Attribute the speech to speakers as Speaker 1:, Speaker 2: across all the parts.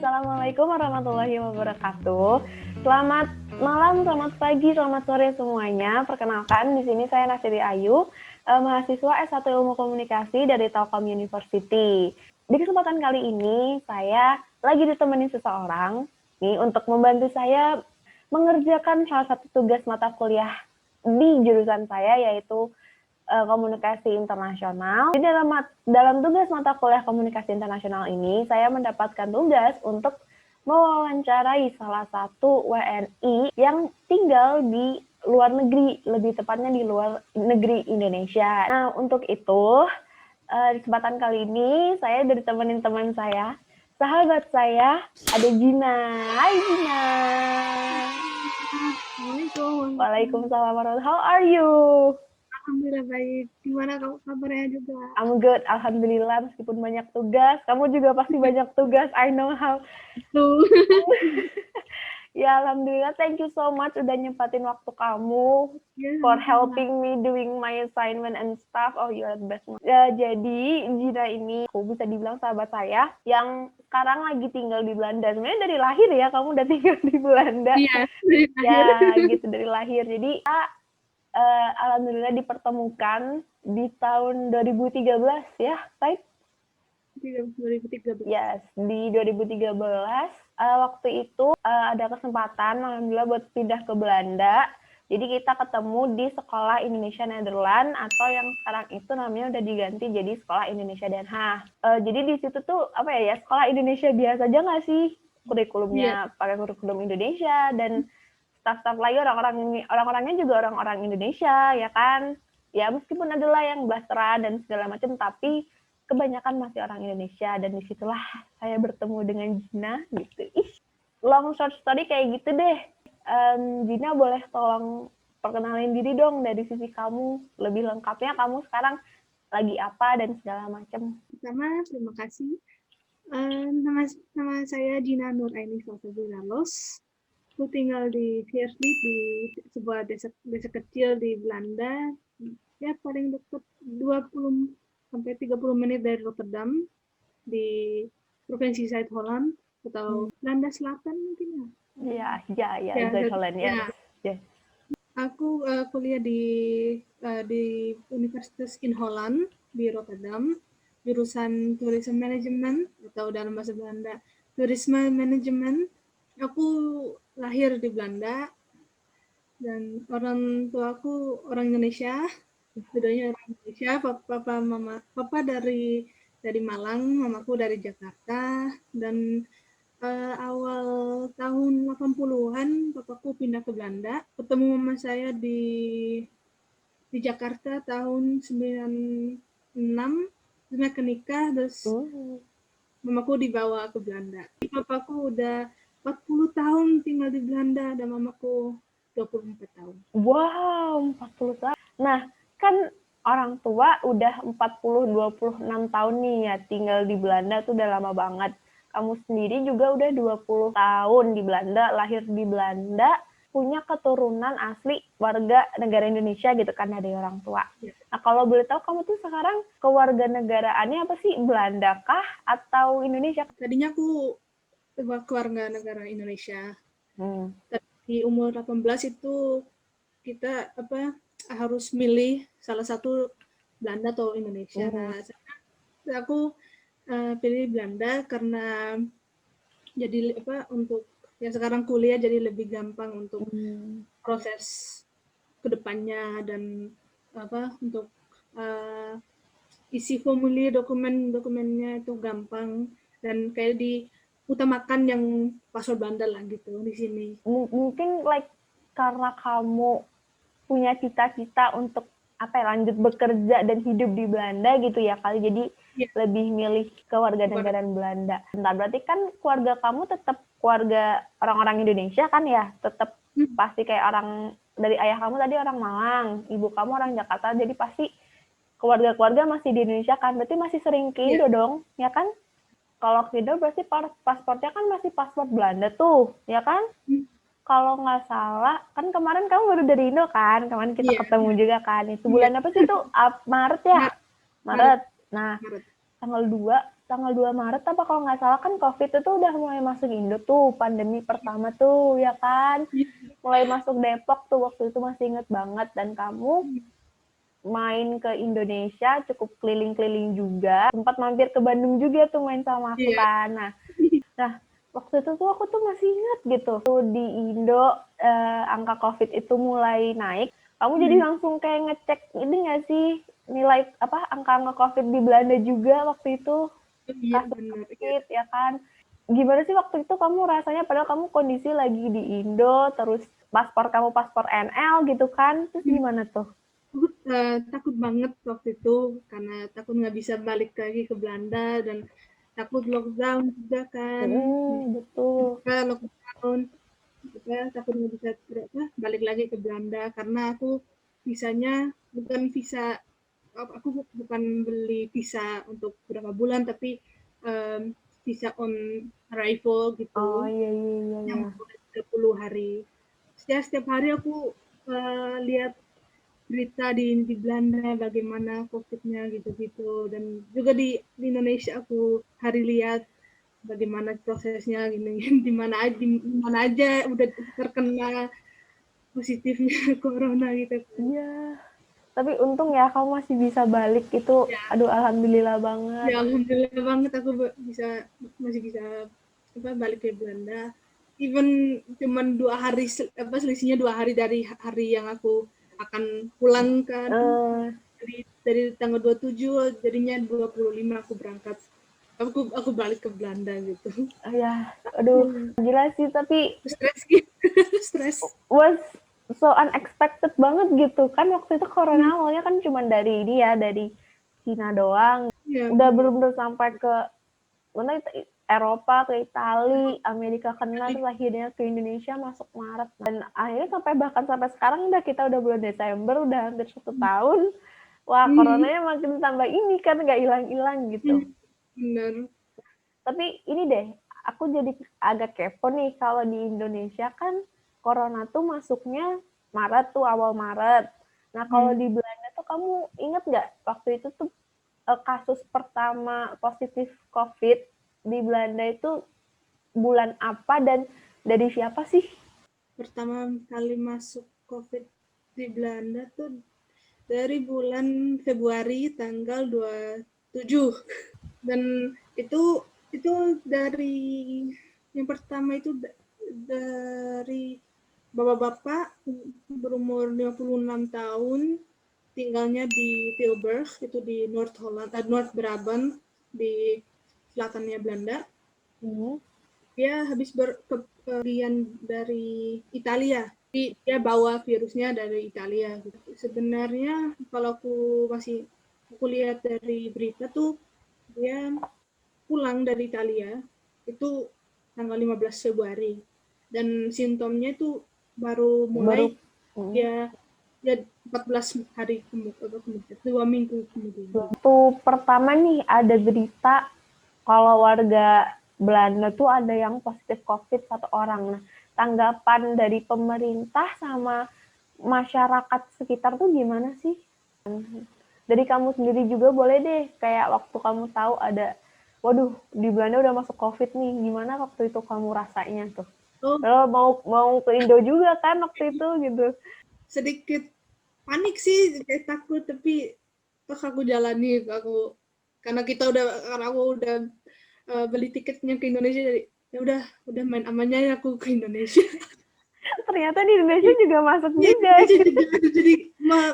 Speaker 1: Assalamualaikum warahmatullahi wabarakatuh. Selamat malam, selamat pagi, selamat sore semuanya. Perkenalkan, di sini saya Nasiri Ayu, mahasiswa S1 Ilmu Komunikasi dari Telkom University. Di kesempatan kali ini, saya lagi ditemani seseorang nih untuk membantu saya mengerjakan salah satu tugas mata kuliah di jurusan saya, yaitu komunikasi internasional. Di dalam tugas mata kuliah komunikasi internasional ini, saya mendapatkan tugas untuk mewawancarai salah satu WNI yang tinggal di luar negeri, lebih tepatnya di luar negeri Indonesia. Nah, untuk itu, di kesempatan kali ini, saya dari teman saya, sahabat saya, ada Gina. Hai Gina.
Speaker 2: Assalamualaikum.
Speaker 1: Waalaikumsalam warahmatullahi wabarakatuh. How are you?
Speaker 2: Alhamdulillah baik. Gimana kabarnya juga?
Speaker 1: I'm good, alhamdulillah, meskipun banyak tugas. Kamu juga pasti banyak tugas, I know how.
Speaker 2: Tuh.
Speaker 1: Ya, alhamdulillah, thank you so much udah nyempatin waktu kamu
Speaker 2: Ya,
Speaker 1: for
Speaker 2: sama-sama.
Speaker 1: helping me doing my assignment and stuff. Oh, you are the best one. Ya, jadi Gina ini aku bisa dibilang sahabat saya yang sekarang lagi tinggal di Belanda. Sebenarnya dari lahir ya, kamu udah tinggal di Belanda.
Speaker 2: Iya, dari
Speaker 1: Ya,
Speaker 2: lahir.
Speaker 1: gitu, dari lahir. Jadi, alhamdulillah dipertemukan di tahun 2013 ya, right?
Speaker 2: 2013.
Speaker 1: Yes, di 2013 waktu itu ada kesempatan alhamdulillah buat pindah ke Belanda. Jadi kita ketemu di Sekolah Indonesia Nederland atau yang sekarang itu namanya udah diganti jadi Sekolah Indonesia Den Haag. Jadi di situ tuh apa ya, Sekolah Indonesia biasa aja nggak sih? Kurikulumnya pakai kurikulum Indonesia dan staf-staf lagi orang-orangnya juga orang-orang Indonesia ya kan. Ya meskipun adalah yang blasteran dan segala macam, tapi kebanyakan masih orang Indonesia, dan disitulah saya bertemu dengan Gina gitu. Long short story kayak gitu deh. Gina boleh tolong perkenalin diri dong dari sisi kamu, lebih lengkapnya kamu sekarang lagi apa dan segala macam.
Speaker 2: Pertama, terima kasih. Nama saya Gina Nuraini Salsabulalos. Aku tinggal di Veersdijk, di sebuah desa kecil di Belanda. Ya, paling dekat 20 sampai 30 menit dari Rotterdam, di Provinsi Zuid-Holland atau Belanda Selatan mungkin ya.
Speaker 1: Ya, Zuid-Holland ya.
Speaker 2: Aku kuliah di Universitas in Holland di Rotterdam, jurusan Tourism Management atau dalam bahasa Belanda Tourisme Management. Aku lahir di Belanda dan orang tuaku orang Indonesia. Bedanya orang Indonesia, papa dari Malang, mamaku dari Jakarta, dan awal tahun 80-an papaku pindah ke Belanda, ketemu mama saya di Jakarta tahun 96, terus mereka nikah, terus mamaku dibawa ke Belanda. Papaku udah 40 tahun tinggal di Belanda dan mamaku 24 tahun.
Speaker 1: Wow, 40 tahun. Nah, kan orang tua udah 26 tahun nih ya tinggal di Belanda, tuh udah lama banget. Kamu sendiri juga udah 20 tahun di Belanda, lahir di Belanda, punya keturunan asli warga negara Indonesia gitu kan dari orang tua.
Speaker 2: Ya.
Speaker 1: Nah, kalau boleh tahu kamu tuh sekarang kewarganegaraannya apa sih? Belanda kah atau Indonesia?
Speaker 2: Tadinya aku keluarga negara Indonesia. Di umur 18 itu kita harus milih salah satu Belanda atau Indonesia. Nah, aku pilih Belanda karena jadi untuk ya sekarang kuliah jadi lebih gampang untuk proses kedepannya dan untuk isi formulir dokumennya itu gampang dan kayak diutamakan yang paspor Belanda lah gitu di sini.
Speaker 1: Mungkin karena kamu punya cita-cita untuk lanjut bekerja dan hidup di Belanda gitu ya kali, jadi lebih milih kewarganegaraan Belanda. Nah, berarti kan keluarga kamu tetap keluarga orang-orang Indonesia kan ya, tetap pasti kayak orang dari ayah kamu tadi orang Malang, ibu kamu orang Jakarta, jadi pasti keluarga-keluarga masih di Indonesia kan, berarti masih sering ke Indo dong, ya kan? Kalau ke Indo berarti paspornya kan masih paspor Belanda tuh, ya kan? Kalau nggak salah, kan kemarin kamu baru dari Indo kan, kemarin kita ketemu juga kan, itu bulan apa sih tuh? Maret ya? Maret. Nah, tanggal 2 tanggal 2 Maret apa kalau nggak salah kan COVID itu udah mulai masuk Indo tuh, pandemi pertama tuh, ya kan? Mulai masuk Depok tuh waktu itu masih inget banget dan kamu main ke Indonesia cukup keliling-keliling juga. Sempat mampir ke Bandung juga tuh main sama aku
Speaker 2: Iya.
Speaker 1: kan. Nah waktu itu tuh aku tuh masih ingat gitu. Tuh di Indo angka COVID itu mulai naik. Kamu jadi langsung kayak ngecek ini nggak sih nilai apa angka-angka COVID di Belanda juga waktu itu
Speaker 2: Iya
Speaker 1: kasus
Speaker 2: benar. Iya.
Speaker 1: COVID ya kan? Gimana sih waktu itu kamu rasanya padahal kamu kondisi lagi di Indo terus paspor kamu paspor NL gitu kan? Terus gimana tuh?
Speaker 2: Aku takut banget waktu itu karena takut nggak bisa balik lagi ke Belanda dan takut lockdown juga kan.
Speaker 1: Betul.
Speaker 2: Kita lockdown, kita takut nggak bisa balik lagi ke Belanda karena aku visanya bukan visa, aku bukan beli visa untuk beberapa bulan tapi um, visa on arrival gitu
Speaker 1: Oh iya iya iya
Speaker 2: yang
Speaker 1: iya.
Speaker 2: boleh 30 hari. Setiap hari aku lihat berita di Belanda bagaimana COVID-nya gitu-gitu dan juga di Indonesia aku hari lihat bagaimana prosesnya gini di mana aja udah terkena positifnya corona gitu kan.
Speaker 1: Iya. Tapi untung ya kamu masih bisa balik itu.
Speaker 2: Ya,
Speaker 1: Aduh alhamdulillah banget.
Speaker 2: ya alhamdulillah banget aku masih bisa balik ke Belanda. Even cuman 2 hari selisihnya 2 hari dari hari yang aku akan pulang kan.
Speaker 1: Eh
Speaker 2: Dari tanggal 27 jadinya 25 aku berangkat. Aku balik ke Belanda gitu.
Speaker 1: ya, aduh gila sih tapi
Speaker 2: Stres gitu. Stres.
Speaker 1: was so unexpected banget gitu kan waktu itu corona awalnya kan cuma dari ini ya dari Cina doang.
Speaker 2: Ya,
Speaker 1: Udah
Speaker 2: benar.
Speaker 1: belum sampai ke mana Eropa, ke Itali, Amerika kena,
Speaker 2: Jadi,
Speaker 1: terus akhirnya ke Indonesia masuk Maret. Dan akhirnya sampai bahkan sampai sekarang udah kita udah bulan Desember, udah hampir 1 tahun. Wah, coronanya makin tambah ini kan nggak hilang-hilang gitu.
Speaker 2: benar.
Speaker 1: Tapi ini deh, aku jadi agak kepo nih kalau di Indonesia kan corona tuh masuknya Maret tuh awal Maret. Nah kalau di Belanda tuh kamu inget nggak waktu itu tuh kasus pertama positif COVID di Belanda itu bulan apa dan dari siapa sih?
Speaker 2: Pertama kali masuk COVID di Belanda tuh dari bulan Februari tanggal 27. Dan itu dari yang pertama itu dari bapak-bapak berumur 56 tahun tinggalnya di Tilburg itu di North Holland, North Brabant di selatannya Belanda. Dia habis berpergian dari Italia. Dia bawa virusnya dari Italia. Gitu. Sebenarnya kalau aku lihat dari berita tuh dia pulang dari Italia itu tanggal 15 Februari dan simptomnya itu baru mulai ya ya 14 hari kemudian 2 minggu kemudian.
Speaker 1: Waktu pertama nih ada berita kalau warga Belanda tuh ada yang positif COVID 1 orang. Nah, tanggapan dari pemerintah sama masyarakat sekitar tuh gimana sih? Dari kamu sendiri juga boleh deh, kayak waktu kamu tahu ada, waduh di Belanda udah masuk COVID nih, gimana waktu itu kamu rasanya tuh?
Speaker 2: Oh,
Speaker 1: Mau ke Indo juga kan waktu itu gitu.
Speaker 2: sedikit panik sih kayak takut tapi terus aku jalani karena aku udah beli tiketnya ke Indonesia jadi ya udah main amannya ya aku ke Indonesia.
Speaker 1: Ternyata di Indonesia juga masuk
Speaker 2: Iya,
Speaker 1: juga.
Speaker 2: Indonesia juga jadi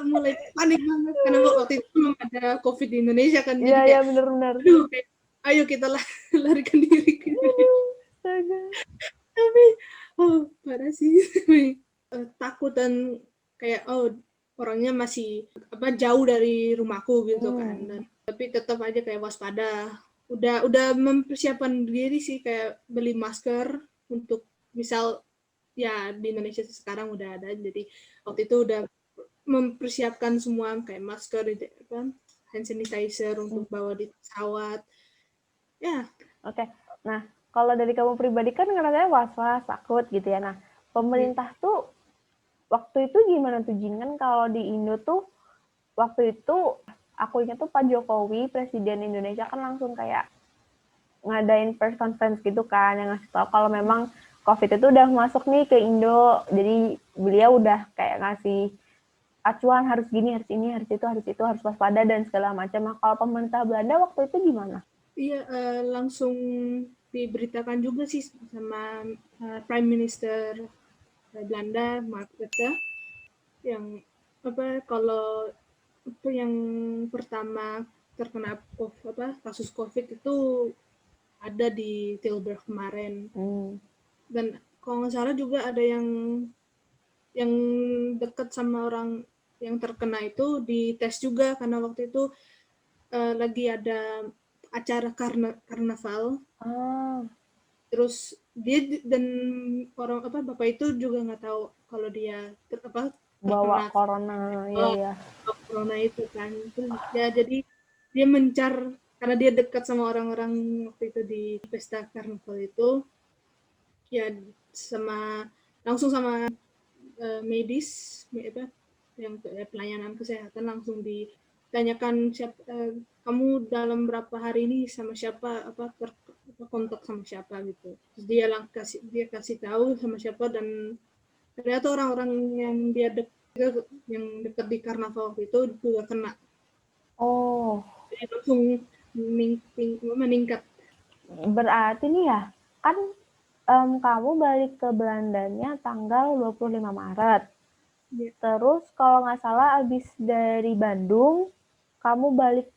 Speaker 2: mulai panik banget karena waktu itu belum ada COVID di Indonesia kan
Speaker 1: Iya
Speaker 2: jadi
Speaker 1: ya
Speaker 2: kayak
Speaker 1: benar-benar.
Speaker 2: aduh kayak ayo kita larikan diri ke Indonesia. Tapi parah sih. Takut dan kayak orangnya masih jauh dari rumahku gitu kan dan tapi tetap aja kayak waspada udah mempersiapkan diri sih kayak beli masker untuk misal ya di Indonesia sekarang udah ada jadi waktu itu udah mempersiapkan semua kayak masker hand sanitizer untuk bawa di pesawat ya.
Speaker 1: Oke. Nah, kalau dari kamu pribadi kan ngerasanya was-was, takut gitu ya. Nah, pemerintah tuh waktu itu gimana tuh Jin? Kan kalau di Indo tuh waktu itu aku ingat tuh Pak Jokowi, Presiden Indonesia kan langsung kayak ngadain press conference gitu kan, yang ngasih tahu kalau memang COVID itu udah masuk nih ke Indo. Jadi beliau udah kayak ngasih acuan harus gini, harus ini, harus itu, harus waspada dan segala macam. Nah, kalau pemerintah Belanda waktu itu gimana?
Speaker 2: Iya, langsung diberitakan juga sih sama Prime Minister Belanda, Mark Rutte, yang kalau itu yang pertama terkena kasus COVID itu ada di Tilburg kemarin. Dan kalau nggak salah juga ada yang dekat sama orang yang terkena itu dites juga karena waktu itu lagi ada acara karnaval. Terus dia dan orang bapak itu juga nggak tahu kalau dia
Speaker 1: Bawa
Speaker 2: terkena
Speaker 1: corona, ya ya.
Speaker 2: corona itu kan. Terus ya jadi dia mencar karena dia dekat sama orang-orang waktu itu di pesta karnaval itu, ya langsung sama medis yang pelayanan kesehatan langsung ditanyakan kamu dalam berapa hari ini sama siapa kontak sama siapa gitu. Terus dia kasih tahu sama siapa, dan ternyata orang-orang yang dekat di karnaval waktu itu juga kena.
Speaker 1: Oh,
Speaker 2: Jadi langsung meningkat.
Speaker 1: berarti nih ya, kan kamu balik ke Belandanya tanggal 25 Maret.
Speaker 2: Ya.
Speaker 1: Terus kalau nggak salah abis dari Bandung, kamu balik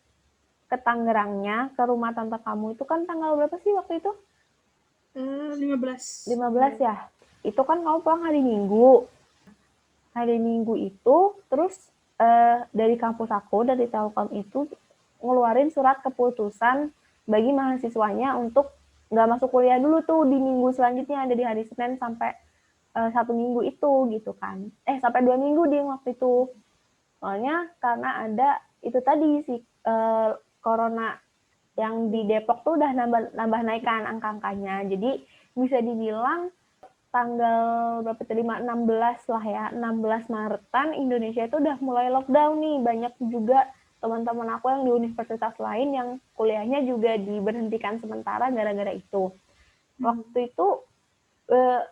Speaker 1: ke Tangerangnya, ke rumah tante kamu itu kan tanggal berapa sih waktu itu?
Speaker 2: 15.
Speaker 1: 15 ya? Itu kan kamu pulang hari Minggu. Hari Minggu itu, terus dari kampus aku, dari Telkom itu, ngeluarin surat keputusan bagi mahasiswanya untuk nggak masuk kuliah dulu tuh di minggu selanjutnya, ada di hari Senin sampai 1 minggu itu gitu kan. Sampai 2 minggu di waktu itu. Soalnya karena ada itu tadi si corona yang di Depok tuh udah nambah naikkan angka-angkanya. Jadi bisa dibilang tanggal berapa tadi 16 lah ya, 16 Maretan Indonesia itu udah mulai lockdown nih. Banyak juga teman-teman aku yang di universitas lain yang kuliahnya juga diberhentikan sementara gara-gara itu. Waktu itu eh,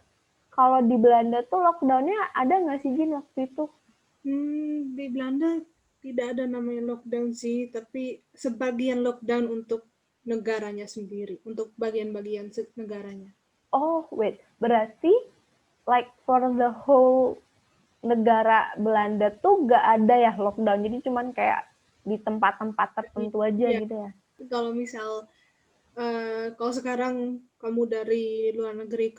Speaker 1: kalau di Belanda tuh lockdownnya ada nggak sih Jin waktu itu?
Speaker 2: Di Belanda tidak ada namanya lockdown sih, tapi sebagian lockdown untuk negaranya sendiri, untuk bagian-bagian negaranya.
Speaker 1: Oh, wait. Berarti like for the whole negara Belanda tuh gak ada ya lockdown. Jadi cuman kayak di tempat-tempat tertentu aja
Speaker 2: Ya,
Speaker 1: gitu ya.
Speaker 2: kalau misal kalau sekarang kamu dari luar negeri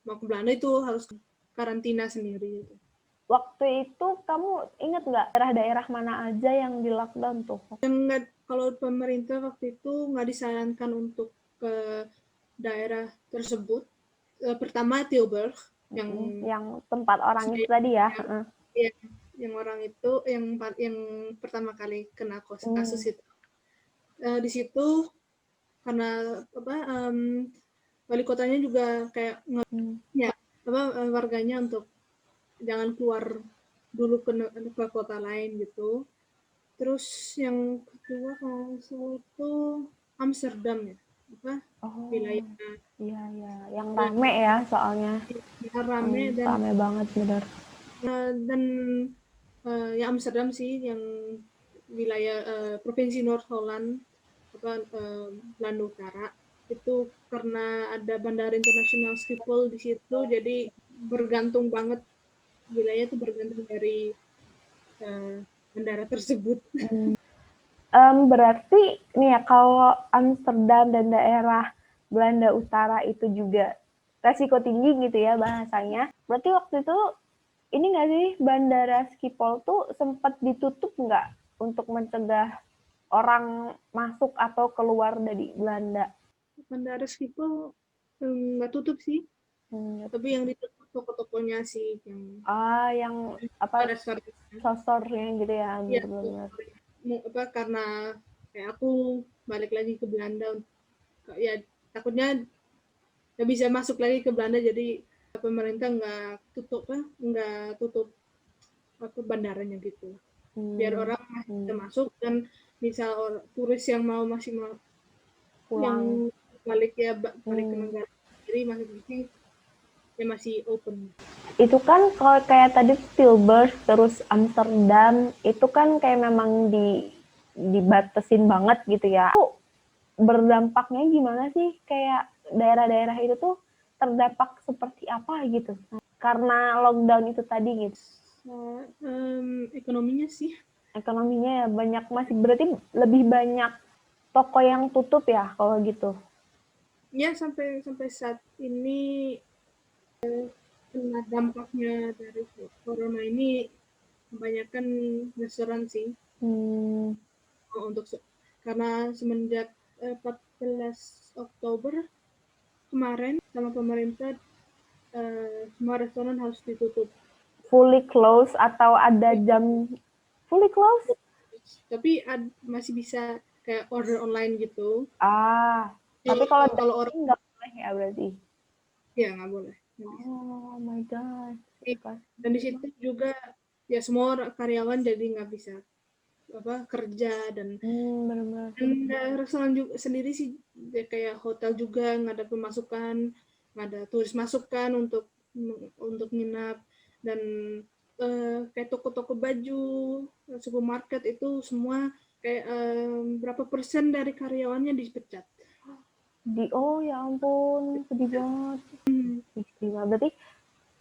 Speaker 2: mau ke Belanda itu harus karantina sendiri gitu.
Speaker 1: Waktu itu kamu inget nggak daerah-daerah mana aja yang di lockdown tuh?
Speaker 2: Kalau pemerintah waktu itu nggak disarankan untuk ke daerah tersebut. Pertama Tilburg
Speaker 1: yang tempat orang itu tadi ya.
Speaker 2: yang, yang orang itu yang pertama kali kena kasus itu. Di situ karena wali kotanya juga kayak warganya untuk jangan keluar dulu ke kota lain gitu. Terus yang kedua kalau itu Amsterdam ya, wilayah
Speaker 1: Iya iya, yang rame ya soalnya.
Speaker 2: rame
Speaker 1: Rame banget bener.
Speaker 2: dan ya Amsterdam sih yang wilayah provinsi North Holland Belanda Utara itu karena ada bandara internasional Schiphol di situ, jadi bergantung banget wilayah itu bergantung dari bandara tersebut.
Speaker 1: Berarti nih ya kalau Amsterdam dan daerah Belanda Utara itu juga resiko tinggi gitu ya bahasanya. Berarti waktu itu ini nggak sih bandara Schiphol tuh sempat ditutup nggak untuk mencegah orang masuk atau keluar dari Belanda?
Speaker 2: Bandara Schiphol nggak tutup sih, tapi yang ditutup toko-tokonya sih
Speaker 1: yang apa
Speaker 2: restoran.
Speaker 1: sosornya gitu ya,
Speaker 2: Ya,
Speaker 1: benar-benar.
Speaker 2: karena kayak aku balik lagi ke Belanda, ya takutnya nggak bisa masuk lagi ke Belanda, jadi pemerintah nggak tutup bandaranya gitu, biar orang masih bisa masuk, dan misal turis yang masih mau
Speaker 1: Pulang.
Speaker 2: balik ke negara sendiri masih open.
Speaker 1: Itu kan kalau kayak tadi Tilburg terus Amsterdam itu kan kayak memang dibatasin banget gitu ya. Itu berdampaknya gimana sih, kayak daerah-daerah itu tuh terdampak seperti apa gitu karena lockdown itu tadi gitu.
Speaker 2: Ekonominya sih.
Speaker 1: Ekonominya ya banyak, masih berarti lebih banyak toko yang tutup ya kalau gitu.
Speaker 2: Ya sampai saat ini kena dampaknya dari corona ini kebanyakan restoran sih. Untuk karena semenjak 14 Oktober kemarin sama pemerintah semua restoran harus ditutup.
Speaker 1: Fully close atau ada jam fully close?
Speaker 2: Tapi masih bisa kayak order online gitu.
Speaker 1: Tapi kalau
Speaker 2: Kalau orang
Speaker 1: nggak boleh ya berarti.
Speaker 2: ya nggak boleh.
Speaker 1: Oh my god.
Speaker 2: Dan di situ juga ya semua karyawan jadi nggak bisa kerja dan
Speaker 1: Benar-benar.
Speaker 2: restoran juga sendiri sih kayak hotel juga nggak ada pemasukan, nggak ada turis masukan untuk nginap, dan kayak toko-toko baju, supermarket itu semua kayak berapa persen dari karyawannya dipecat.
Speaker 1: Oh ya ampun, sedih banget. Berarti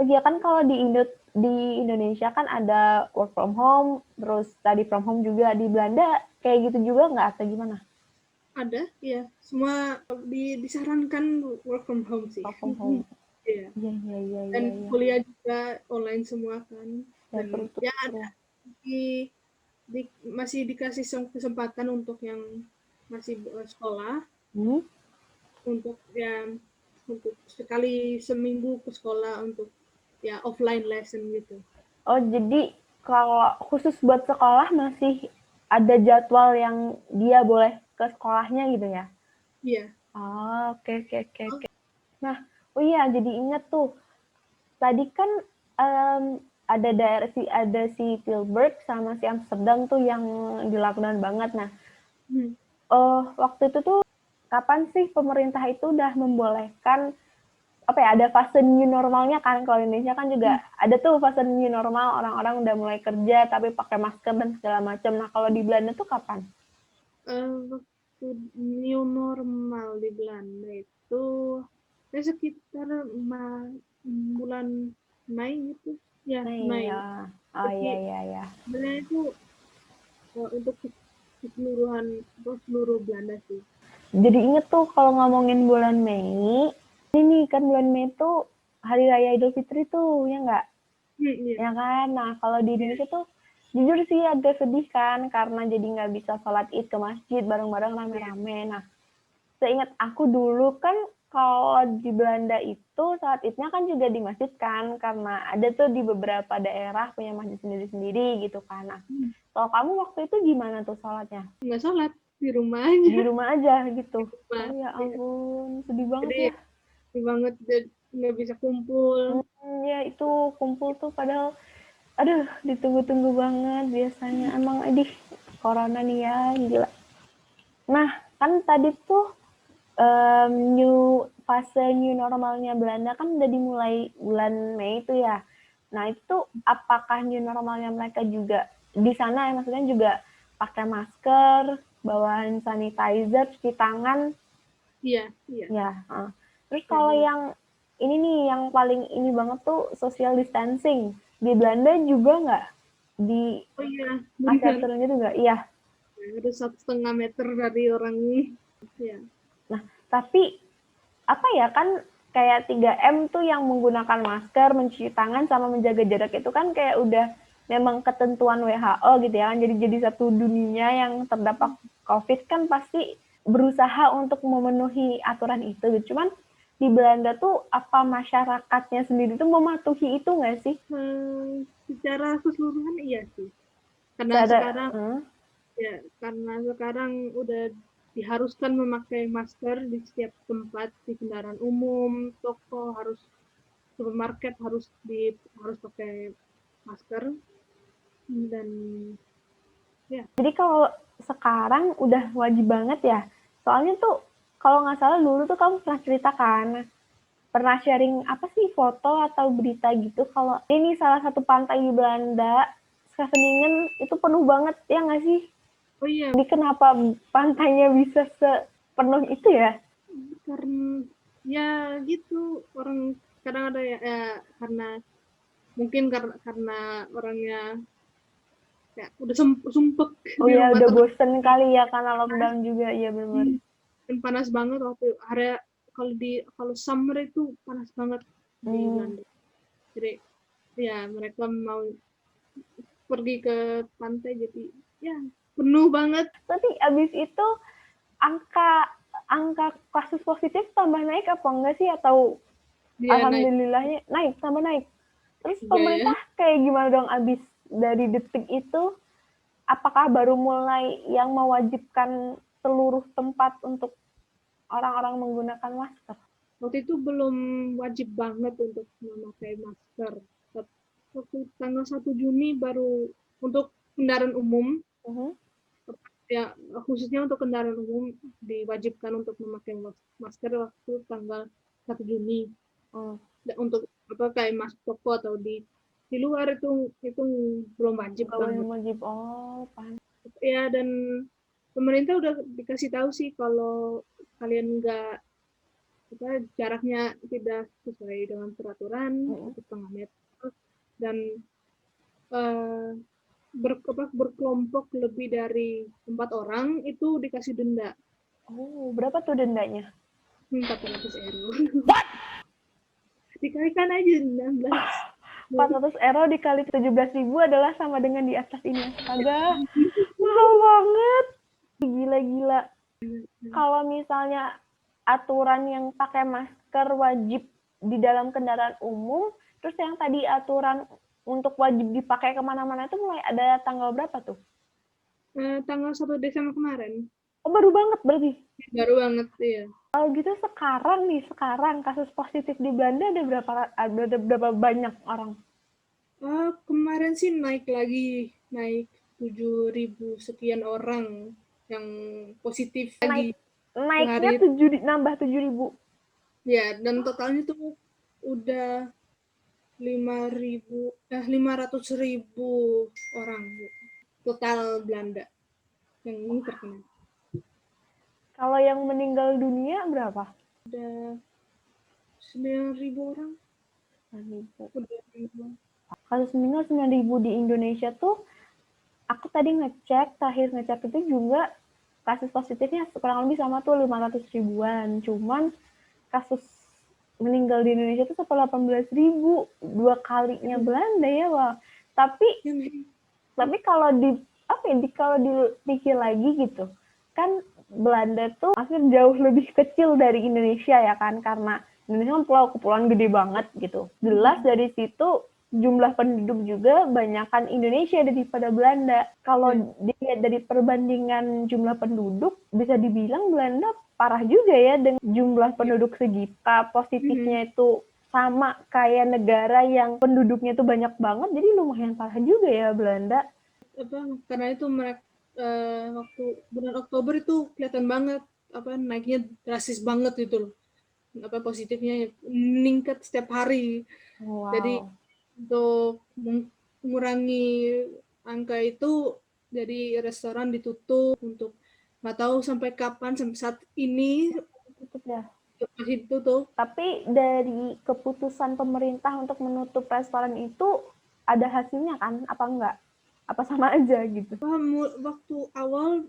Speaker 1: ya kan kalau di Indonesia kan ada work from home, terus study from home juga. Di Belanda kayak gitu juga nggak atau gimana?
Speaker 2: Ada, ya. Semua disarankan work from home sih.
Speaker 1: Work from home.
Speaker 2: Iya.
Speaker 1: Iya, iya, iya,
Speaker 2: Dan
Speaker 1: iya, iya.
Speaker 2: kuliah juga online semua kan.
Speaker 1: Ya,
Speaker 2: Dan
Speaker 1: seru,
Speaker 2: ya
Speaker 1: seru.
Speaker 2: ada masih dikasih kesempatan untuk yang masih sekolah untuk untuk sekali seminggu ke sekolah untuk ya offline lesson gitu.
Speaker 1: Oh, jadi kalau khusus buat sekolah masih ada jadwal yang dia boleh ke sekolahnya gitu ya?
Speaker 2: Iya.
Speaker 1: Oke, oke, oke, oke. Nah, oh iya, jadi ingat tuh. Tadi kan ada si Tilburg sama si Amsterdam tuh yang di lockdown banget. Nah, waktu itu tuh kapan sih pemerintah itu udah membolehkan apa ya, ada fase new normalnya kan. Kalau di Indonesia kan juga ada tuh fase new normal, orang-orang udah mulai kerja tapi pakai masker dan segala macam. Nah, kalau di Belanda tuh kapan?
Speaker 2: Waktu new normal di Belanda itu ya sekitar bulan Mei gitu. Ya,
Speaker 1: Nah,
Speaker 2: Mei.
Speaker 1: ya. Oh iya,
Speaker 2: Tapi
Speaker 1: iya, iya.
Speaker 2: sebenarnya itu untuk seluruh Belanda sih.
Speaker 1: Jadi inget tuh kalau ngomongin bulan Mei, ini kan bulan Mei tuh Hari Raya Idul Fitri tuh, ya nggak?
Speaker 2: Iya.
Speaker 1: Ya kan? Nah, kalau di Indonesia tuh jujur sih agak sedih kan, karena jadi nggak bisa sholat id ke masjid bareng-bareng rame-rame. Nah, seingat aku dulu kan kalau di Belanda itu sholat idnya kan juga di masjid kan, karena ada tuh di beberapa daerah punya masjid sendiri-sendiri gitu kan. Nah, kalau kamu waktu itu gimana tuh sholatnya?
Speaker 2: Nggak sholat, di rumah aja.
Speaker 1: Di rumah aja gitu?
Speaker 2: Rumah.
Speaker 1: Oh ya
Speaker 2: Ya.
Speaker 1: ampun, sedih banget
Speaker 2: Jadi
Speaker 1: ya.
Speaker 2: sedih banget nggak bisa kumpul.
Speaker 1: Ya itu kumpul tuh padahal aduh ditunggu-tunggu banget biasanya. Emang aduh corona nih ya, gila. Nah, kan tadi tuh fase new normalnya Belanda kan udah dimulai bulan Mei itu ya. Nah, itu apakah new normalnya mereka juga di sana ya, maksudnya juga pakai masker, bawa hand sanitizer, cuci tangan?
Speaker 2: Iya, iya.
Speaker 1: Ya, terus kalau yang ini nih, yang paling ini banget tuh social distancing. Di Belanda juga nggak? Di
Speaker 2: Oh iya,
Speaker 1: kasih
Speaker 2: benar.
Speaker 1: aturannya juga? Iya.
Speaker 2: Harus 1,5 meter dari orang ini. Ya.
Speaker 1: Nah, tapi apa ya, kan kayak 3M tuh yang menggunakan masker, mencuci tangan, sama menjaga jarak itu kan kayak udah memang ketentuan WHO gitu ya kan. Jadi satu dunia yang terdampak COVID kan pasti berusaha untuk memenuhi aturan itu gitu. Cuman di Belanda tuh apa masyarakatnya sendiri tuh mematuhi itu nggak sih?
Speaker 2: Secara keseluruhan iya sih. Karena
Speaker 1: Cara,
Speaker 2: sekarang udah diharuskan memakai masker di setiap tempat, di kendaraan umum, toko supermarket harus pakai masker, dan ya.
Speaker 1: jadi kalau sekarang udah wajib banget ya. Soalnya tuh kalau nggak salah dulu tuh kamu pernah ceritakan, pernah sharing apa sih foto atau berita gitu kalau ini salah satu pantai di Belanda, Scheveningen itu penuh banget ya nggak sih?
Speaker 2: Oh iya,
Speaker 1: Jadi kenapa pantainya bisa sepenuh itu ya?
Speaker 2: karena ya gitu orang kadang ada ya karena mungkin karena orangnya ya udah sumpek
Speaker 1: Oh
Speaker 2: di
Speaker 1: ya
Speaker 2: rumah
Speaker 1: udah
Speaker 2: terus.
Speaker 1: bosen kali ya karena lockdown juga, iya benar.
Speaker 2: Dan panas banget waktu hari kalau summer itu panas banget di
Speaker 1: Hmm.
Speaker 2: Belanda. Jadi ya mereka mau pergi ke pantai jadi ya penuh banget.
Speaker 1: Tapi abis itu angka angka kasus positif tambah naik apa enggak sih atau
Speaker 2: Dia naik
Speaker 1: alhamdulillahnya naik tambah naik? Terus
Speaker 2: juga ya.
Speaker 1: pemerintah kayak gimana dong abis dari detik itu? Apakah baru mulai yang mewajibkan seluruh tempat untuk orang-orang menggunakan masker?
Speaker 2: Waktu itu belum wajib banget untuk memakai masker. Waktu tanggal 1 Juni baru untuk kendaraan umum,
Speaker 1: Mhm.
Speaker 2: ya khususnya untuk kendaraan umum diwajibkan untuk memakai masker waktu tanggal 1 Juni.
Speaker 1: Hmm.
Speaker 2: Dan untuk apa kayak masuk toko atau di luar itu belum wajib banget.
Speaker 1: Belum wajib. Oh, pan.
Speaker 2: Ya dan pemerintah udah dikasih tahu sih kalau kalian nggak apa jaraknya tidak sesuai dengan peraturan
Speaker 1: Mhm.
Speaker 2: 1,5 meter dan eh, berkelompok lebih dari 4 orang itu dikasih denda
Speaker 1: Oh, berapa tuh dendanya?
Speaker 2: 400 euro. Dikalikan aja 16.
Speaker 1: 400 euro dikali 17.000 adalah sama dengan di atas ini. Astaga, mahal banget. Gila-gila. Kalau misalnya aturan yang pakai masker wajib di dalam kendaraan umum, terus yang tadi aturan untuk wajib dipakai kemana-mana itu mulai ada tanggal berapa tuh?
Speaker 2: Tanggal 1 Desember kemarin
Speaker 1: Oh, baru banget berarti.
Speaker 2: baru banget ya.
Speaker 1: Kalau gitu sekarang kasus positif di Belanda ada berapa banyak orang?
Speaker 2: Kemarin sih naik 7.000 sekian orang yang positif
Speaker 1: Naik
Speaker 2: lagi
Speaker 1: naiknya
Speaker 2: sehari.
Speaker 1: nambah 7.000.
Speaker 2: Ya, dan totalnya tuh udah 500.000 orang total Belanda yang ini terkena.
Speaker 1: Kalau yang meninggal dunia berapa?
Speaker 2: Udah 9.000 orang.
Speaker 1: 9.000.
Speaker 2: Udah ribu.
Speaker 1: Kasus meninggal 9.000 di Indonesia tuh, aku tadi terakhir ngecek itu juga kasus positifnya kurang lebih sama tuh 500 ribuan. Cuman kasus meninggal di Indonesia tuh 18.000, 2 kalinya Belanda ya, wah. Tapi tapi kalau di apa ya, kalau dipikir lagi gitu kan Belanda tuh maksudnya jauh lebih kecil dari Indonesia ya kan karena Indonesia kan kepulauan gede banget gitu jelas dari situ jumlah penduduk juga banyakkan Indonesia daripada Belanda kalau dilihat dari perbandingan jumlah penduduk bisa dibilang Belanda parah juga ya dengan jumlah penduduk segitu positifnya itu sama kayak negara yang penduduknya tuh banyak banget jadi lumayan parah juga ya Belanda.
Speaker 2: Karena itu mereka waktu bulan Oktober itu kelihatan banget naiknya drastis banget itu loh. Positifnya meningkat setiap hari. Jadi
Speaker 1: Wow.
Speaker 2: untuk mengurangi angka itu jadi restoran ditutup untuk nggak tahu sampai kapan sampai saat ini
Speaker 1: Tutup ya.
Speaker 2: masih ditutup.
Speaker 1: Tapi dari keputusan pemerintah untuk menutup restoran itu ada hasilnya kan? Apa enggak? Apa sama aja gitu?
Speaker 2: Waktu awal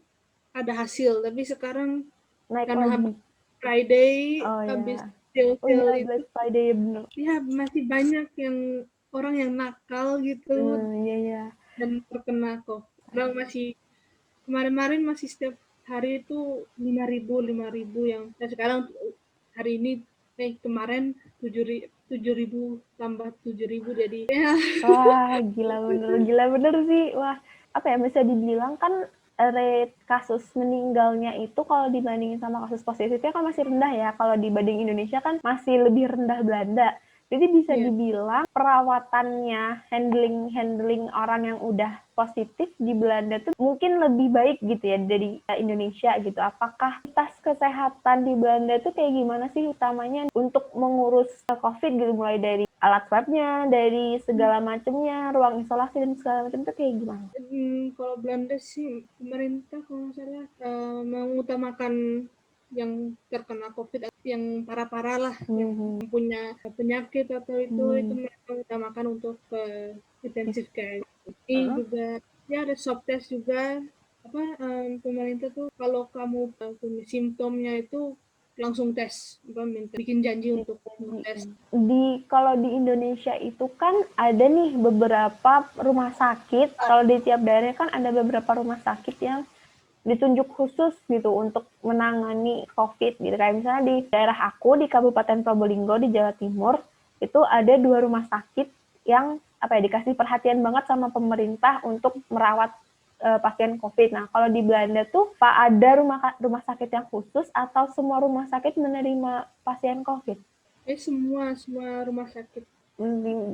Speaker 2: ada hasil, tapi sekarang
Speaker 1: Naik
Speaker 2: karena
Speaker 1: lagi.
Speaker 2: Friday
Speaker 1: Oh
Speaker 2: habis
Speaker 1: ya. Oh
Speaker 2: sale-sale
Speaker 1: iya
Speaker 2: itu
Speaker 1: Black Friday bener.
Speaker 2: ya masih banyak orang yang nakal gitu
Speaker 1: Iya ya.
Speaker 2: dan terkena kok. Orang masih kemarin-kemarin masih setiap hari itu 5.000 yang sekarang hari ini kemarin 7.000 tambah 7.000 jadi ya.
Speaker 1: Wah, gila bener sih. Wah, apa ya bisa dibilang kan rate kasus meninggalnya itu kalau dibandingin sama kasus positifnya kan masih rendah ya. Kalau dibanding Indonesia kan masih lebih rendah Belanda. Jadi bisa
Speaker 2: Iya.
Speaker 1: dibilang perawatannya, handling orang yang udah positif di Belanda tuh mungkin lebih baik gitu ya dari Indonesia gitu. Apakah tas kesehatan di Belanda tuh kayak gimana sih utamanya untuk mengurus COVID gitu, mulai dari alat swabnya, dari segala macamnya, ruang isolasi dan segala macam tuh kayak gimana?
Speaker 2: Kalau Belanda sih pemerintah kalau nggak salah mengutamakan yang terkena COVID yang parah-parah lah, yang
Speaker 1: Hmm.
Speaker 2: punya penyakit atau itu mereka utamakan untuk intensive care. Ini juga ya ada swab test juga apa pemerintah tuh kalau kamu punya simptomnya itu langsung tes, minta bikin janji untuk tes.
Speaker 1: Kalau di Indonesia itu kan ada nih beberapa rumah sakit. Kalau di tiap daerah kan ada beberapa rumah sakit yang ditunjuk khusus gitu untuk menangani COVID gitu. Kayak misalnya di daerah aku di Kabupaten Probolinggo di Jawa Timur itu ada 2 rumah sakit yang dikasih perhatian banget sama pemerintah untuk merawat pasien COVID. Nah, kalau di Belanda tuh ada rumah sakit yang khusus atau semua rumah sakit menerima pasien COVID?
Speaker 2: Semua rumah sakit.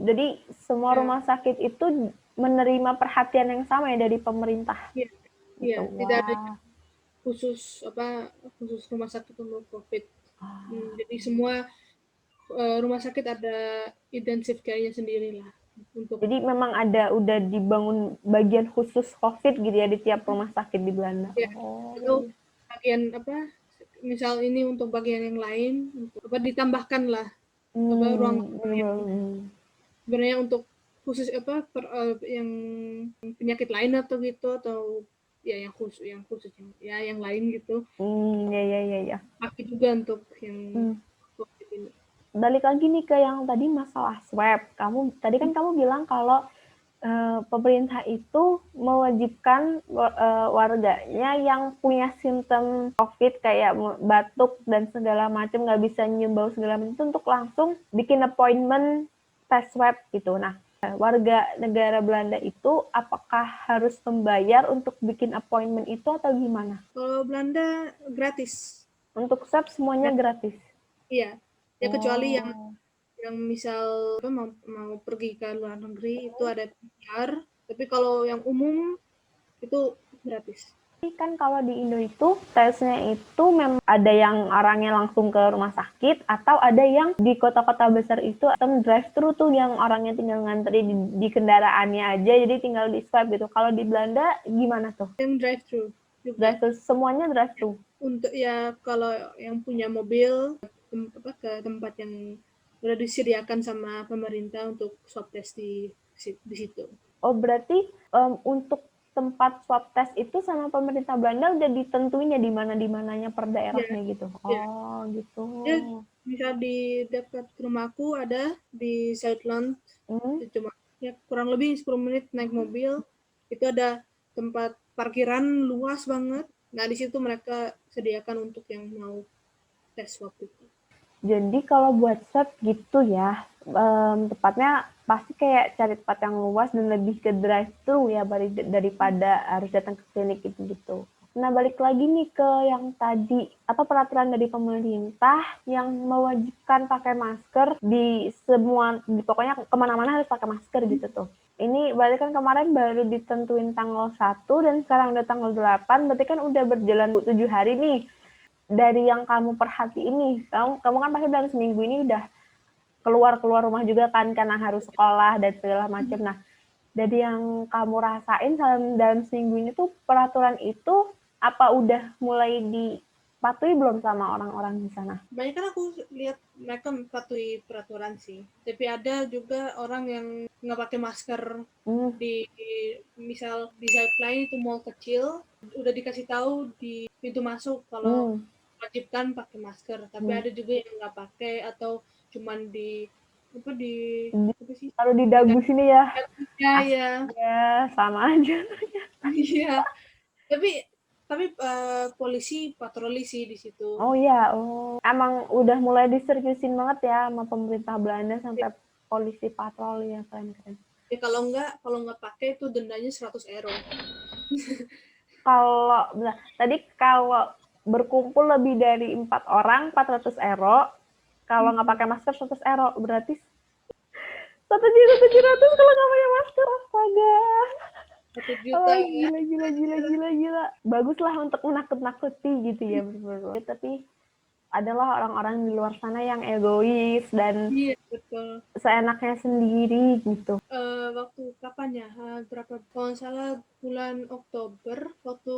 Speaker 1: Jadi semua
Speaker 2: Ya,
Speaker 1: rumah sakit itu menerima perhatian yang sama ya dari pemerintah
Speaker 2: iya, iya,
Speaker 1: gitu.
Speaker 2: tidak ada
Speaker 1: Wah.
Speaker 2: khusus rumah sakit untuk COVID. Jadi semua rumah sakit ada intensive care-nya sendiri lah untuk
Speaker 1: Jadi memang udah dibangun bagian khusus COVID gitu ya di tiap rumah sakit di Belanda.
Speaker 2: ya
Speaker 1: Oh, iya,
Speaker 2: atau
Speaker 1: iya.
Speaker 2: bagian misal ini untuk bagian yang lain untuk ditambahkan lah ruang yang
Speaker 1: Hmm.
Speaker 2: sebenarnya untuk khusus yang penyakit lain atau gitu atau ya yang lain gitu
Speaker 1: Ya, ya, ya, ya.
Speaker 2: pakai juga untuk yang
Speaker 1: Hmm.
Speaker 2: COVID ini.
Speaker 1: Balik lagi nih ke yang tadi masalah swab. Tadi kan kamu bilang kalau pemerintah itu mewajibkan warganya yang punya simptom COVID kayak batuk dan segala macam, nggak bisa nyium bau segala macam itu untuk langsung bikin appointment tes swab gitu. Nah, warga negara Belanda itu apakah harus membayar untuk bikin appointment itu atau gimana?
Speaker 2: Kalau Belanda gratis.
Speaker 1: Untuk swab semuanya gratis.
Speaker 2: Iya, ya kecuali
Speaker 1: Oh.
Speaker 2: yang misal mau pergi ke luar negeri itu ada PCR, tapi kalau yang umum itu gratis.
Speaker 1: Kan kalau di Indo itu tesnya itu memang ada yang orangnya langsung ke rumah sakit atau ada yang di kota-kota besar itu atau drive thru tuh yang orangnya tinggal ngantri di kendaraannya aja jadi tinggal di swab gitu. Kalau di Belanda gimana tuh?
Speaker 2: Yang drive thru juga.
Speaker 1: Drive thru semuanya drive thru.
Speaker 2: Untuk ya kalau yang punya mobil ke tempat yang udah disediakan sama pemerintah untuk swab test di situ.
Speaker 1: Oh, berarti untuk tempat swab test itu sama pemerintah Belanda udah ditentuin ya di mananya per
Speaker 2: Ya,
Speaker 1: daerahnya gitu.
Speaker 2: ya.
Speaker 1: Oh, gitu.
Speaker 2: Ya, misal di dekat rumahku ada di Southland,
Speaker 1: Hmm.
Speaker 2: cuma ya kurang lebih 10 menit naik mobil, itu ada tempat parkiran luas banget. Nah, di situ mereka sediakan untuk yang mau tes waktu itu.
Speaker 1: Jadi kalau buat swab gitu ya, tepatnya pasti kayak cari tempat yang luas dan lebih ke drive thru ya daripada harus datang ke klinik gitu. Nah, balik lagi nih ke yang tadi, apa peraturan dari pemerintah yang mewajibkan pakai masker pokoknya kemana-mana harus pakai masker gitu tuh. Ini berarti kan kemarin baru ditentuin tanggal 1 dan sekarang udah tanggal 8, berarti kan udah berjalan 7 hari nih. Dari yang kamu perhatiin nih, kamu kan pasti dalam seminggu ini udah keluar rumah juga kan karena harus sekolah dan segala macam. Nah, dari yang kamu rasain dalam seminggu ini tuh peraturan itu apa udah mulai dipatuhi belum sama orang-orang di sana?
Speaker 2: Banyak kan aku lihat mereka mematuhi peraturan sih, tapi ada juga orang yang nggak pakai masker
Speaker 1: Hmm.
Speaker 2: misal di Zipline itu mall kecil, udah dikasih tahu di pintu masuk kalau
Speaker 1: Hmm.
Speaker 2: wajibkan pakai masker, tapi ada juga yang nggak pakai atau cuman apa di apa sih
Speaker 1: Kalau di dagu sini ya,
Speaker 2: ya ya
Speaker 1: ya sama aja.
Speaker 2: iya tapi polisi patroli sih di situ.
Speaker 1: Oh iya, oh. Emang udah mulai diseriusin banget ya sama pemerintah Belanda sampai polisi patroli ya, keren-keren.
Speaker 2: Ya, kalau nggak pakai itu dendanya 100 euro.
Speaker 1: Kalau berkumpul lebih dari 4 orang 400 euro, kalau nggak pakai masker 100 euro, berarti 1.700.000 kalau nggak pakai masker, astaga.
Speaker 2: 1 juta
Speaker 1: Oh,
Speaker 2: ya.
Speaker 1: gila. Baguslah untuk menakut-nakuti gitu ya, bener. Tapi adalah orang-orang di luar sana yang egois dan
Speaker 2: Iya, betul.
Speaker 1: seenaknya sendiri gitu.
Speaker 2: Waktu kapan ya? Berapa? Kalau nggak salah bulan Oktober, waktu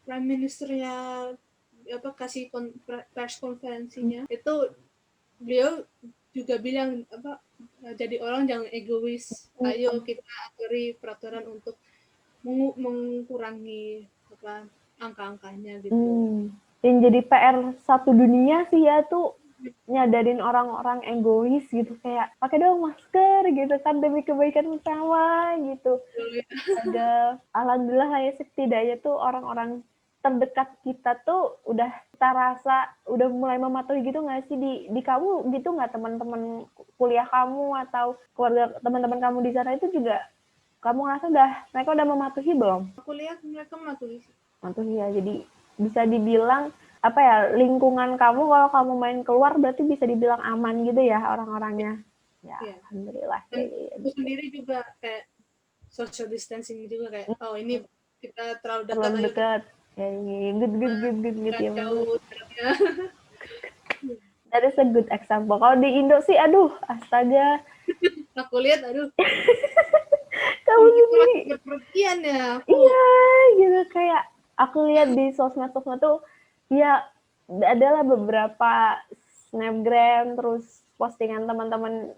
Speaker 2: Prime Ministernya apa kasih press konferensinya, itu beliau juga bilang apa, jadi orang jangan egois. Ayo kita atur peraturan untuk mengurangi apa angka-angkanya gitu.
Speaker 1: Yang jadi PR satu dunia sih ya tuh nyadarin orang-orang egois gitu, kayak pakai dong masker gitu kan demi kebaikan bersama gitu. Ada alhamdulillah ya setidaknya tuh orang-orang terdekat kita tuh udah kita rasa udah mulai mematuhi gitu nggak sih di kamu gitu nggak, teman-teman kuliah kamu atau keluarga teman-teman kamu di sana itu juga kamu ngerasa mereka udah mematuhi belum?
Speaker 2: Aku lihat mereka mematuhi.
Speaker 1: Mematuhi ya, jadi bisa dibilang apa ya, lingkungan kamu kalau kamu main keluar berarti bisa dibilang aman gitu ya orang-orangnya. Ya,
Speaker 2: Ya.
Speaker 1: alhamdulillah.
Speaker 2: Dan aku sendiri juga kayak social distancing juga kayak, oh ini kita terlalu dekat,
Speaker 1: Terlalu
Speaker 2: ayo kita
Speaker 1: dekat. Ya, good ya benar.
Speaker 2: jauh jaraknya.
Speaker 1: That is a good example. Kalau di Indo sih, aduh, astaga,
Speaker 2: Aku lihat, aduh,
Speaker 1: kamu
Speaker 2: kok kita
Speaker 1: sendiri.
Speaker 2: masih berpergian ya.
Speaker 1: Iya, gitu kayak aku lihat di sosmed tuh, ya adalah beberapa snapgram terus postingan teman-teman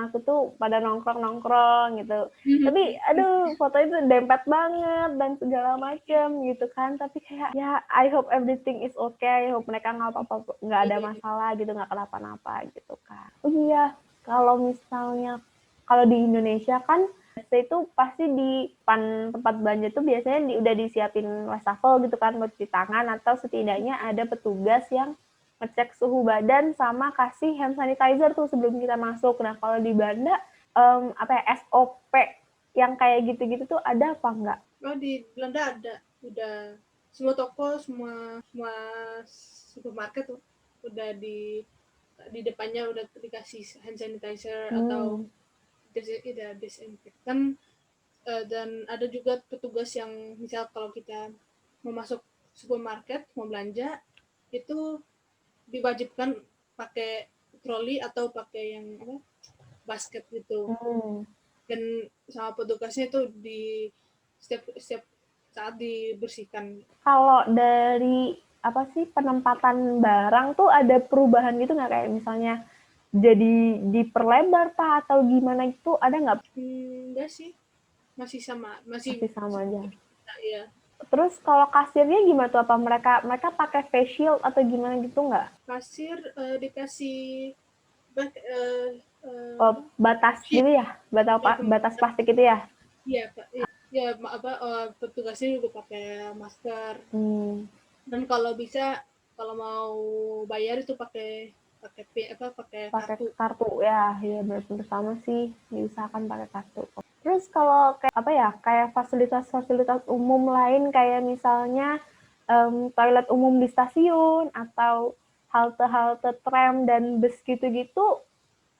Speaker 1: aku tuh pada nongkrong gitu. Tapi aduh, foto itu dempet banget dan segala macam gitu kan. Tapi kayak ya I hope everything is okay. I hope mereka nggak apa-apa, nggak ada masalah gitu, nggak kenapa-napa gitu kan. Oh iya, kalau misalnya kalau di Indonesia kan itu pasti di depan tempat belanja tuh biasanya udah disiapin wastafel gitu kan buat cuci tangan, atau setidaknya ada petugas yang ngecek suhu badan sama kasih hand sanitizer tuh sebelum kita masuk. Nah kalau di Belanda apa ya, SOP yang kayak gitu-gitu tuh ada apa enggak?
Speaker 2: Oh, di Belanda ada, udah semua toko, semua semua supermarket tuh udah di depannya udah dikasih hand sanitizer atau desinfektan. Dan ada juga petugas yang misal kalau kita mau masuk supermarket mau belanja itu diwajibkan pakai troli atau pakai yang apa basket gitu, dan sama petugasnya itu di setiap saat dibersihkan.
Speaker 1: Kalau dari apa sih penempatan barang tuh ada perubahan gitu nggak, kayak misalnya jadi diperlebar pak atau gimana gitu, ada nggak?
Speaker 2: Enggak sih, masih sama, masih
Speaker 1: Masih sama aja.
Speaker 2: ya.
Speaker 1: Terus kalau kasirnya gimana tuh, apa mereka mereka pakai face shield atau gimana gitu nggak?
Speaker 2: Kasir dikasih
Speaker 1: Oh,
Speaker 2: apa
Speaker 1: batas
Speaker 2: sheet
Speaker 1: gitu ya, batas plastik itu ya?
Speaker 2: ya Pak. Ya apa petugasnya juga pakai masker. Dan kalau bisa kalau mau bayar itu pakai pakai pakai
Speaker 1: Pakai
Speaker 2: kartu.
Speaker 1: kartu ya, ya bersama sih diusahakan pakai kartu. Terus kalau kayak apa ya, kayak fasilitas-fasilitas umum lain kayak misalnya toilet umum di stasiun atau halte-halte tram dan bus gitu-gitu,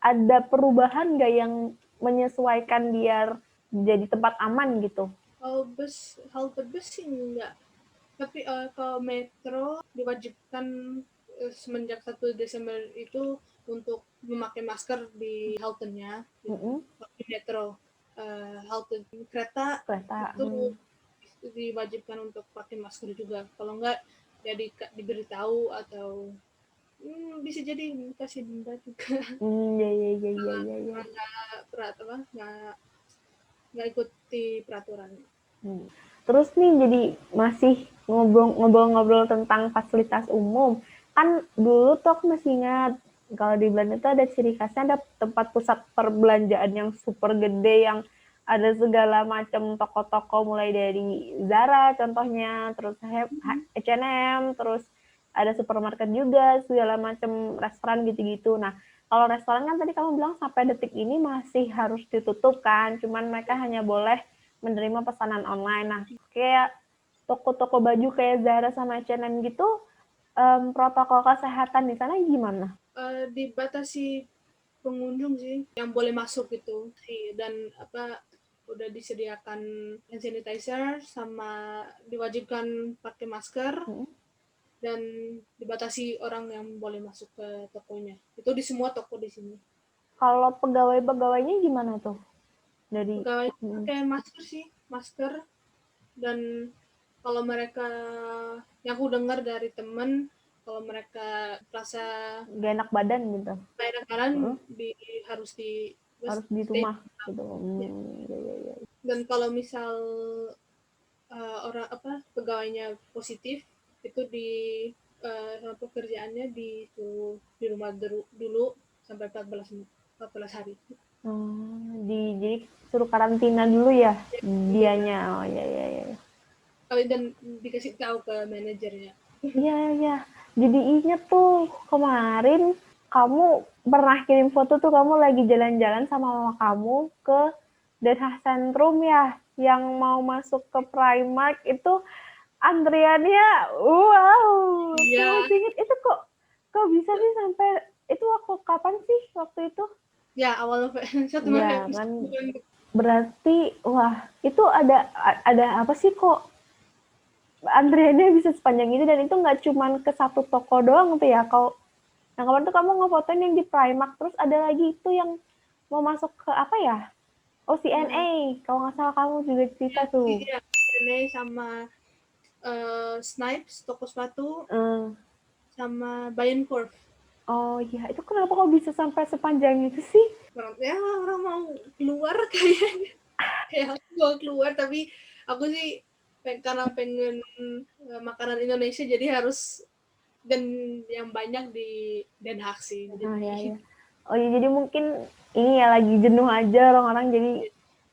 Speaker 1: ada perubahan nggak yang menyesuaikan biar jadi tempat aman gitu?
Speaker 2: Kalau halte bus sih enggak. Tapi kalau metro diwajibkan semenjak 1 Desember itu untuk memakai masker di haltenya gitu. Di metro, halte kereta
Speaker 1: Kereta.
Speaker 2: itu diwajibkan untuk pakai masker juga. Kalau enggak ya diberitahu atau bisa jadi kasih denda juga.
Speaker 1: Ya.
Speaker 2: Nggak ikuti peraturannya.
Speaker 1: Terus nih jadi masih ngobrol-ngobrol tentang fasilitas umum. Kan dulu tuh aku masih ingat kalau di Belanda tuh ada ciri khasnya, ada tempat pusat perbelanjaan yang super gede yang ada segala macam toko-toko mulai dari Zara contohnya, terus H&M, terus ada supermarket juga, segala macam restoran gitu-gitu. Nah, kalau restoran kan tadi kamu bilang sampai detik ini masih harus ditutup kan, cuman mereka hanya boleh menerima pesanan online. Nah, kayak toko-toko baju kayak Zara sama H&M gitu, protokol kesehatan di sana gimana?
Speaker 2: Dibatasi pengunjung sih yang boleh masuk gitu sih, dan udah disediakan hand sanitizer sama diwajibkan pakai masker
Speaker 1: Mm.
Speaker 2: dan dibatasi orang yang boleh masuk ke tokonya. Itu di semua toko di sini.
Speaker 1: Kalau pegawai-pegawainya gimana tuh? Dari
Speaker 2: Pegawai pakai masker sih, masker. Dan kalau mereka, yang aku dengar dari temen, kalau mereka merasa
Speaker 1: gak enak badan gitu.
Speaker 2: kadang-kadang harus
Speaker 1: Harus di
Speaker 2: stay.
Speaker 1: rumah gitu.
Speaker 2: Ya.
Speaker 1: Ya, ya, ya.
Speaker 2: Dan kalau misal orang pegawainya positif, itu sama pekerjaannya disuruh di rumah dulu sampai 14 hari.
Speaker 1: Jadi suruh karantina dulu ya
Speaker 2: Iya.
Speaker 1: dianya. Oh ya, ya, ya.
Speaker 2: Dan dikasih tahu ke manajernya.
Speaker 1: Iya, iya. Jadi inget tuh kemarin kamu pernah kirim foto tuh kamu lagi jalan-jalan sama mama kamu ke Den Haag Centrum ya, yang mau masuk ke Primark itu antriannya, wow. Aku
Speaker 2: Iya.
Speaker 1: masih inget itu kok bisa sih sampai itu waktu kapan sih waktu itu?
Speaker 2: Ya, awal 1
Speaker 1: Ya
Speaker 2: November.
Speaker 1: kan berarti wah itu ada apa sih kok antriannya bisa sepanjang itu dan itu nggak cuma ke satu toko doang tuh ya. Kalau yang kemarin tuh kamu ngefotoin yang di Primark, terus ada lagi itu yang mau masuk ke apa ya? OCNA. Kalau nggak salah kamu juga cerita tuh.
Speaker 2: Iya, ini sama Snipes, toko sepatu,
Speaker 1: Hmm.
Speaker 2: sama Bijenkorf.
Speaker 1: Oh iya, itu kenapa kok bisa sampai sepanjang itu sih?
Speaker 2: Orang mau keluar kayaknya. Kayak aku mau keluar, tapi aku sih karena pengen makanan Indonesia, jadi harus, dan yang banyak di Den Haag sih.
Speaker 1: Oh
Speaker 2: Jadi
Speaker 1: iya, iya. Oh iya, jadi mungkin ini ya lagi jenuh aja orang-orang, jadi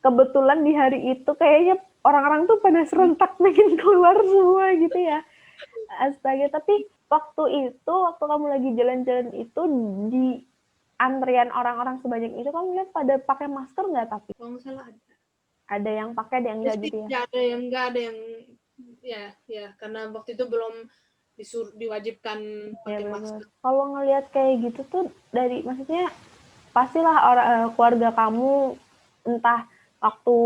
Speaker 1: kebetulan di hari itu kayaknya orang-orang tuh pada serentak pengen keluar semua gitu ya. Astaga, tapi waktu kamu lagi jalan-jalan itu di antrian orang-orang sebanyak itu kamu lihat pada pakai masker nggak tapi?
Speaker 2: kalau nggak salah
Speaker 1: Ada yang pakai, ada yang enggak
Speaker 2: pasti
Speaker 1: gitu ya?
Speaker 2: ada yang nggak, ada yang ya karena waktu itu belum diwajibkan
Speaker 1: Ya
Speaker 2: pakai
Speaker 1: benar.
Speaker 2: masker.
Speaker 1: Kalau ngelihat kayak gitu tuh dari maksudnya pastilah keluarga kamu entah waktu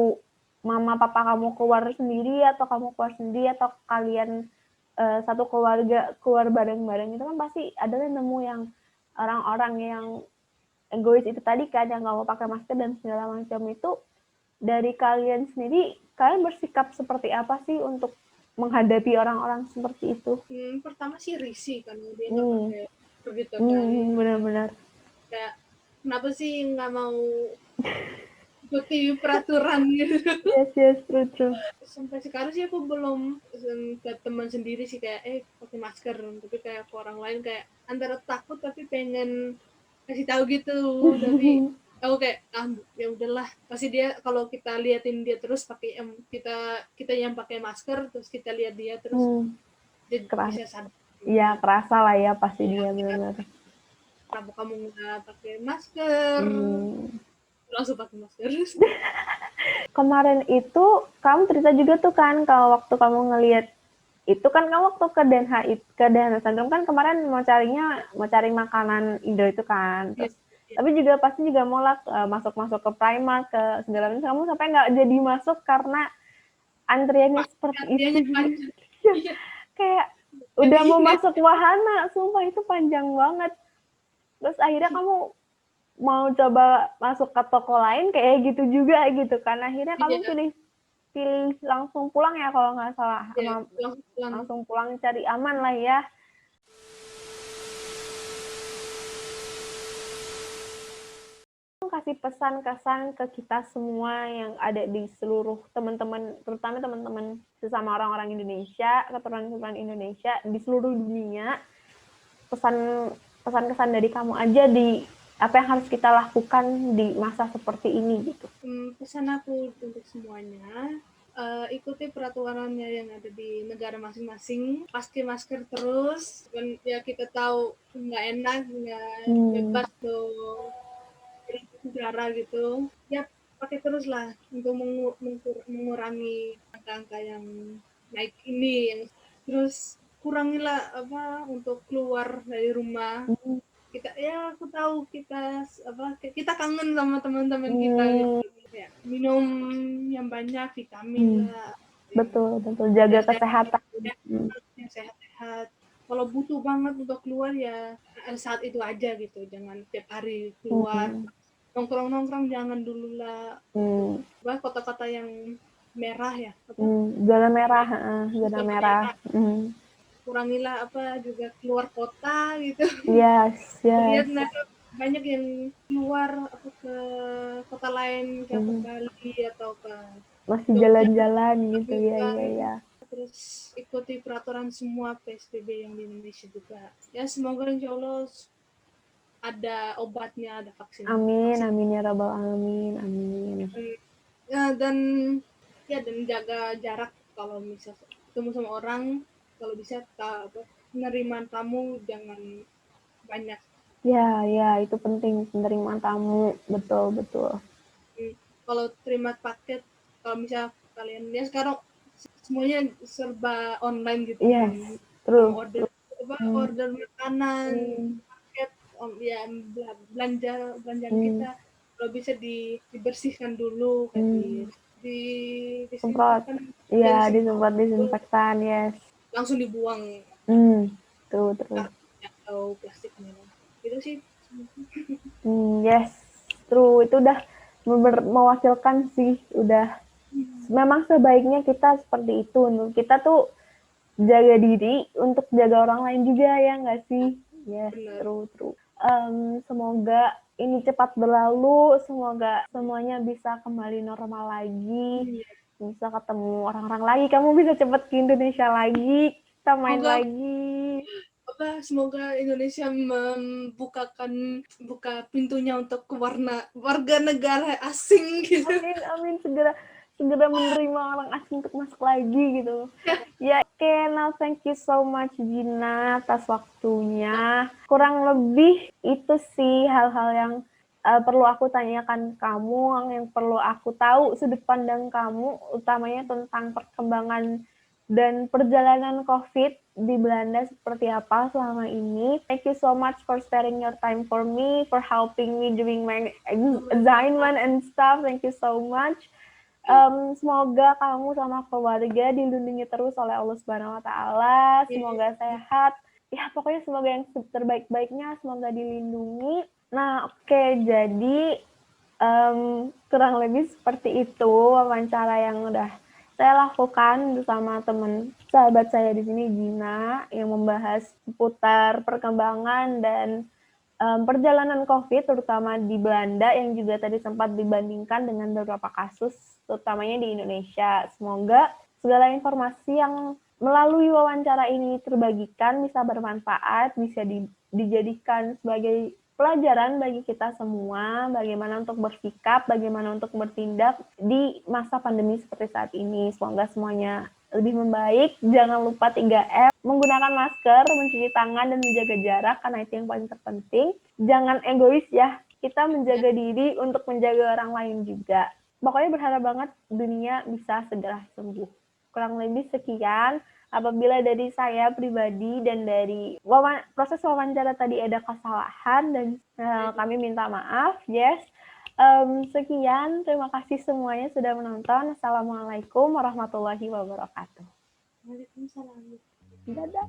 Speaker 1: mama papa kamu keluar sendiri atau kamu keluar sendiri atau kalian satu keluarga keluar bareng-bareng itu kan pasti ada nemu yang orang-orang yang egois itu tadi kan yang nggak mau pakai masker dan segala macam itu dari kalian sendiri kalian bersikap seperti apa sih untuk menghadapi orang-orang seperti itu?
Speaker 2: Pertama sih risih kan dia nggak pakai gitu kan,
Speaker 1: Benar-benar.
Speaker 2: kayak kenapa sih nggak mau ikuti peraturan gitu.
Speaker 1: Yes, yes, true, true.
Speaker 2: Sampai sekarang sih aku belum ke teman sendiri sih kayak pakai masker, tapi kayak ke orang lain kayak antara takut tapi pengen kasih tahu gitu, tapi aku kayak ya udahlah, pasti dia kalau kita liatin dia terus pakai kita kita yang pakai masker terus kita lihat dia terus dia
Speaker 1: Keras.
Speaker 2: bisa sadar.
Speaker 1: Iya, kerasa lah ya pasti
Speaker 2: Ya,
Speaker 1: dia benar-benar.
Speaker 2: kenapa kamu nggak pakai masker, langsung pakai masker.
Speaker 1: Kemarin itu kamu cerita juga tuh kan kalau waktu kamu ngelihat itu kan kamu waktu ke Den Haag Centrum kan kemarin mau cari makanan Indo itu kan. Terus tapi juga pasti juga mau lah masuk-masuk ke Primark ke segala macam kamu sampai nggak jadi masuk karena antriannya seperti itu.
Speaker 2: Iya.
Speaker 1: Kayak
Speaker 2: Jadi
Speaker 1: udah mau
Speaker 2: ingat.
Speaker 1: masuk wahana, sumpah itu panjang banget. Terus akhirnya kamu mau coba masuk ke toko lain kayak gitu juga gitu kan. Akhirnya kamu
Speaker 2: Iya.
Speaker 1: pilih langsung pulang ya kalau nggak salah.
Speaker 2: Ya, pulang.
Speaker 1: Langsung pulang cari aman lah ya. Kasih pesan-kesan ke kita semua yang ada di seluruh teman-teman, terutama teman-teman sesama orang-orang Indonesia, keturunan Indonesia di seluruh dunia. Pesan-kesan dari kamu aja di apa yang harus kita lakukan di masa seperti ini gitu.
Speaker 2: Pesan aku untuk semuanya, ikuti peraturannya yang ada di negara masing-masing, pakai masker terus, dan ya kita tahu nggak enak, nggak bebas tuh udara gitu, ya pakai terus lah untuk mengurangi angka-angka yang naik ini, terus kurangilah untuk keluar dari rumah. Kita ya aku tahu kita kangen sama teman-teman kita gitu. Ya, minum yang banyak vitamin lah.
Speaker 1: Betul, jaga
Speaker 2: Ya,
Speaker 1: kesehatan.
Speaker 2: yang sehat-sehat. Kalau butuh banget untuk keluar ya saat itu aja gitu. Jangan tiap hari keluar. Nongkrong-nongkrong jangan dulu lah. Kota-kota yang merah ya.
Speaker 1: Zona merah, zona
Speaker 2: Zona
Speaker 1: merah.
Speaker 2: Kurangilah juga keluar kota gitu.
Speaker 1: Yes.
Speaker 2: Lihat banyak yang keluar ke kota lain kayak ke Bali atau ke
Speaker 1: Masih
Speaker 2: Jogja
Speaker 1: jalan-jalan gitu ya.
Speaker 2: terus ikuti peraturan semua PSBB yang di Indonesia juga. Ya semoga insya Allah ada obatnya, ada vaksin.
Speaker 1: Amin ya rabbal alamin, amin.
Speaker 2: Ya, dan jaga jarak kalau misal ketemu sama orang, kalau bisa penerimaan tamu jangan banyak.
Speaker 1: Ya itu penting, penerimaan tamu, betul.
Speaker 2: Kalau terima paket, kalau misal kalian ya sekarang semuanya serba online gitu kan.
Speaker 1: Yes, true.
Speaker 2: Order makanan, paket, ya belanjaan kita kalau bisa dibersihkan dulu, kayak di
Speaker 1: Semprot.
Speaker 2: disinfektan,
Speaker 1: Iya, disemprot disinfektan, yes.
Speaker 2: langsung dibuang
Speaker 1: True.
Speaker 2: atau plastiknya. Itu sih.
Speaker 1: Yes, true. Itu udah mewakilkan sih, udah. Memang sebaiknya kita seperti itu. Kita tuh jaga diri untuk jaga orang lain juga, ya nggak sih? Yes, true. Semoga ini cepat berlalu, semoga semuanya bisa kembali normal lagi, bisa ketemu orang-orang lagi, kamu bisa cepat ke Indonesia lagi, kita main lagi.
Speaker 2: Semoga Indonesia buka pintunya untuk warga negara asing gitu.
Speaker 1: Amin, segera menerima orang asing untuk masuk lagi gitu. Ya, oke, now thank you so much Gina atas waktunya. Kurang lebih itu sih hal-hal yang perlu aku tanyakan kamu, yang perlu aku tahu sudut pandang kamu, utamanya tentang perkembangan dan perjalanan COVID di Belanda seperti apa selama ini. Thank you so much for sparing your time for me, for helping me doing my assignment and stuff. Thank you so much. Semoga kamu sama keluarga dilindungi terus oleh Allah Subhanahu Wa Taala. Semoga sehat. Ya pokoknya semoga yang terbaik-baiknya. Semoga dilindungi. Nah oke, jadi kurang lebih seperti itu wawancara yang udah saya lakukan bersama teman sahabat saya di sini Gina yang membahas seputar perkembangan dan perjalanan COVID terutama di Belanda yang juga tadi sempat dibandingkan dengan beberapa kasus terutamanya di Indonesia. Semoga segala informasi yang melalui wawancara ini terbagikan bisa bermanfaat, bisa dijadikan sebagai pelajaran bagi kita semua, bagaimana untuk bersikap, bagaimana untuk bertindak di masa pandemi seperti saat ini. Semoga semuanya lebih membaik. Jangan lupa 3M, menggunakan masker, mencuci tangan, dan menjaga jarak, karena itu yang paling terpenting. Jangan egois ya, kita menjaga diri untuk menjaga orang lain juga. Pokoknya berharap banget dunia bisa segera sembuh. Kurang lebih sekian. Apabila dari saya pribadi dan dari proses wawancara tadi ada kesalahan dan kami minta maaf. Yes. Sekian, terima kasih semuanya sudah menonton. Assalamualaikum warahmatullahi wabarakatuh.
Speaker 2: Waalaikumsalam.
Speaker 1: Dadah.